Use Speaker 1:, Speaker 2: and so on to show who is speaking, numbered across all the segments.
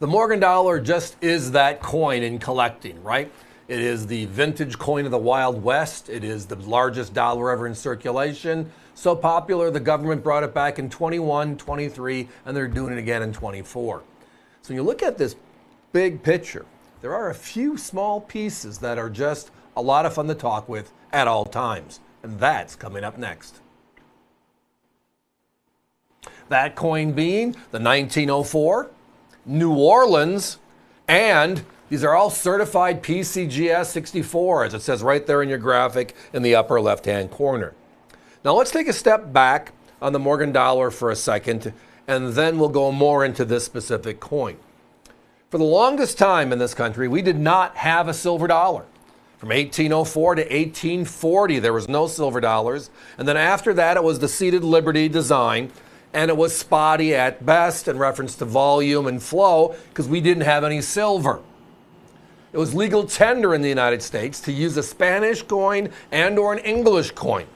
Speaker 1: The Morgan dollar just is that coin in collecting, right? It is the vintage coin of the Wild West. It is the largest dollar ever in circulation. So popular, the government brought it back in 21, 23, and they're doing it again in 24. So when you look at this big picture, there are a few small pieces that are just a lot of fun to talk with at all times. And that's coming up next. That coin being the 1904, New Orleans, and these are all certified PCGS 64, as it says right there in your graphic in the upper left-hand corner. Now let's take a step back on the Morgan dollar for a second, and then we'll go more into this specific coin. For the longest time in this country, we did not have a silver dollar. From 1804 to 1840, there was no silver dollars. And then after that, it was the seated Liberty design. And it was spotty at best in reference to volume and flow because we didn't have any silver. It was legal tender in the United States to use a Spanish coin and or an English coin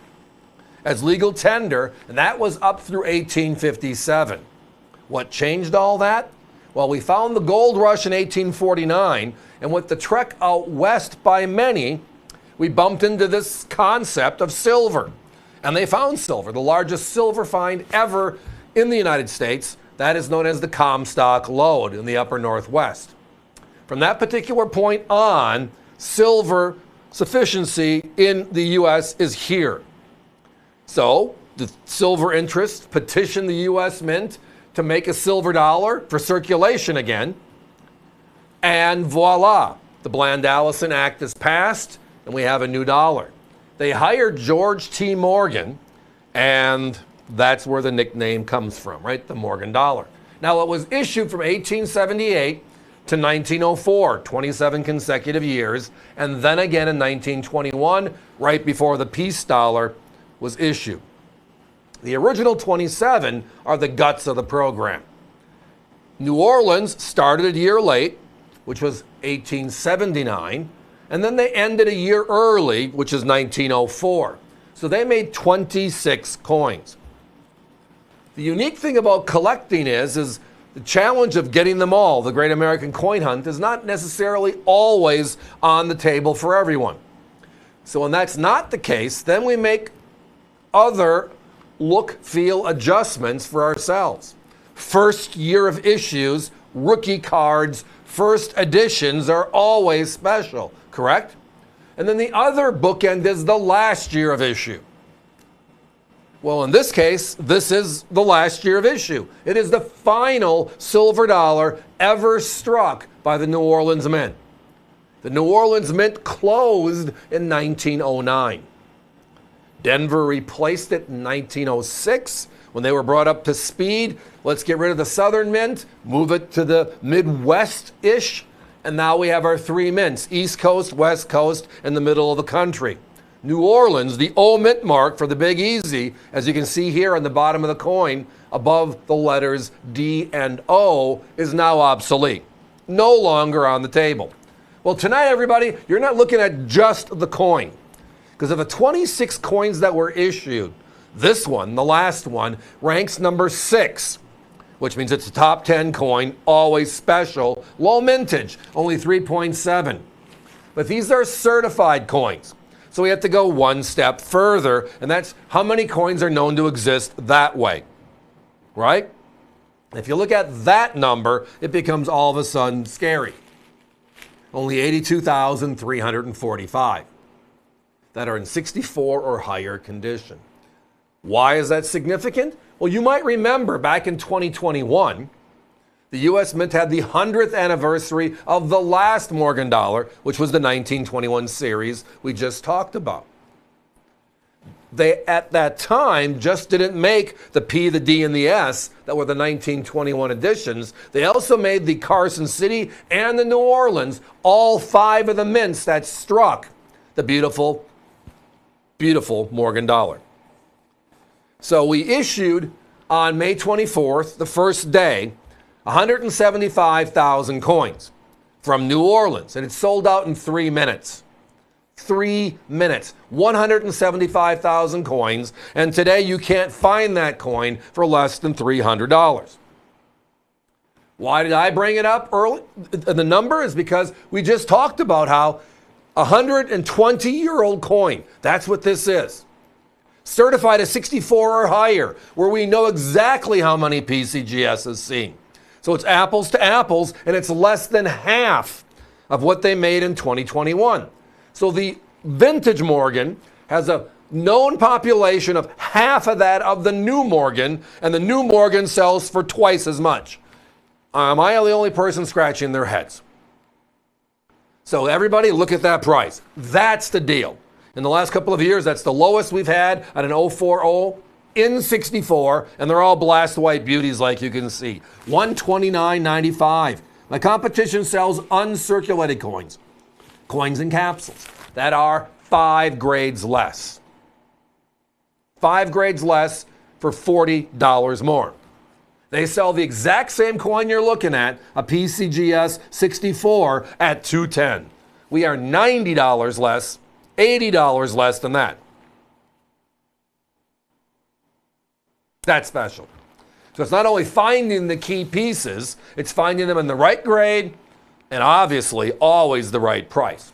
Speaker 1: as legal tender, and that was up through 1857. What changed all that? Well, we found the gold rush in 1849, and with the trek out west by many, we bumped into this concept of silver. And they found silver, the largest silver find ever in the United States. That is known as the Comstock Lode in the upper northwest. From that particular point on, silver sufficiency in the U.S. is here. So the silver interest petitioned the U.S. Mint to make a silver dollar for circulation again. And voila, the Bland-Allison Act is passed, and we have a new dollar. They hired George T. Morgan, and that's where the nickname comes from, right? The Morgan dollar. Now, it was issued from 1878 to 1904, 27 consecutive years, and then again in 1921, right before the peace dollar was issued. The original 27 are the guts of the program. New Orleans started a year late, which was 1879. And then they ended a year early, which is 1904. So they made 26 coins. The unique thing about collecting is the challenge of getting them all, the Great American Coin Hunt, is not necessarily always on the table for everyone. So when that's not the case, then we make other look, feel adjustments for ourselves. First year of issues, rookie cards, first editions are always special. Correct? And then the other bookend is the last year of issue. Well, in this case, this is the last year of issue. It is the final silver dollar ever struck by the New Orleans Mint. The New Orleans Mint closed in 1909. Denver replaced it in 1906 when they were brought up to speed. Let's get rid of the Southern Mint, move it to the Midwest-ish. And now we have our three mints, East Coast, West Coast, and the middle of the country. New Orleans, the O mint mark for the Big Easy, as you can see here on the bottom of the coin, above the letters D and O, is now obsolete. No longer on the table. Well, tonight, everybody, you're not looking at just the coin. Because of the 26 coins that were issued, this one, the last one, ranks number 6. Which means it's a top 10 coin, always special, low mintage, only 3.7. But these are certified coins. So we have to go one step further, and that's how many coins are known to exist that way, right? If you look at that number, it becomes all of a sudden scary. Only 82,345 that are in 64 or higher condition. Why is that significant? Well, you might remember back in 2021, the U.S. Mint had the 100th anniversary of the last Morgan dollar, which was the 1921 series we just talked about. They, at that time, just didn't make the P, the D, and the S that were the 1921 editions. They also made the Carson City and the New Orleans, all 5 of the mints that struck the beautiful, beautiful Morgan dollar. So we issued on May 24th, the first day, 175,000 coins from New Orleans, and it sold out in 3 minutes. 3 minutes, 175,000 coins, and today you can't find that coin for less than $300. Why did I bring it up early? The number is because we just talked about how 120-year-old coin, that's what this is. Certified as 64 or higher, where we know exactly how many PCGS has seen. So it's apples to apples, and it's less than half of what they made in 2021. So the vintage Morgan has a known population of half of that of the new Morgan, and the new Morgan sells for twice as much. Am I the only person scratching their heads? So everybody look at that price. That's the deal. In the last couple of years, that's the lowest we've had at an 040 in 64, and they're all blast white beauties like you can see. $129.95. My competition sells uncirculated coins, coins in capsules that are 5 grades less. 5 grades less for $40 more. They sell the exact same coin you're looking at, a PCGS 64, at $210. We are $90 less, $80 less than that. That's special. So it's not only finding the key pieces, it's finding them in the right grade and obviously always the right price.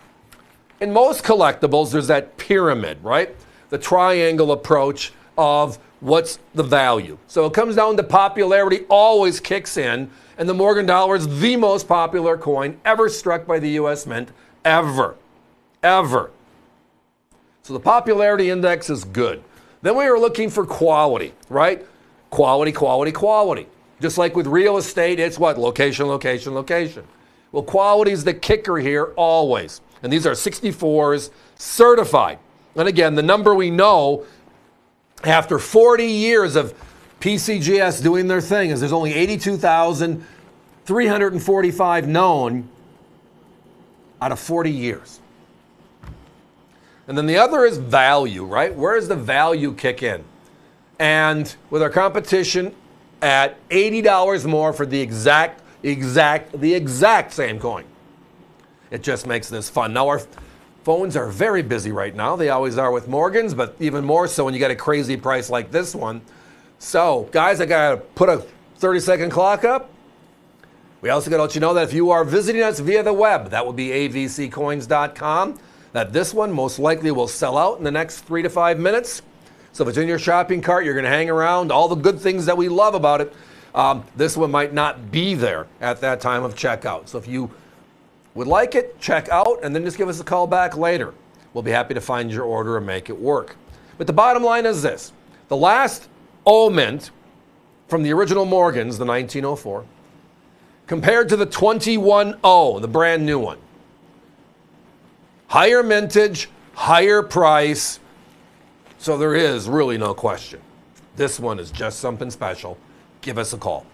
Speaker 1: In most collectibles, there's that pyramid, right? The triangle approach of what's the value. So it comes down to popularity always kicks in, and the Morgan dollar is the most popular coin ever struck by the U.S. Mint, ever. So the popularity index is good. Then we were looking for quality, right? Quality. Just like with real estate, it's what? Location. Well, quality is the kicker here always. And these are 64s certified. And again, the number we know after 40 years of PCGS doing their thing is there's only 82,345 known out of 40 years. And then the other is value, right? Where does the value kick in? And with our competition at $80 more for the exact same coin, it just makes this fun. Now our phones are very busy right now. They always are with Morgans, but even more so when you get a crazy price like this one. So, guys, I got to put a 30-second clock up. We also got to let you know that if you are visiting us via the web, that will be avccoins.com, that this one most likely will sell out in the next 3 to 5 minutes. So if it's in your shopping cart, you're going to hang around, all the good things that we love about it, this one might not be there at that time of checkout. So if you would like it, check out, and then just give us a call back later. We'll be happy to find your order and make it work. But the bottom line is this. The last mint from the original Morgans, the 1904, compared to the 21-0, the brand new one. Higher mintage, higher price, so there is really no question. This one is just something special. Give us a call.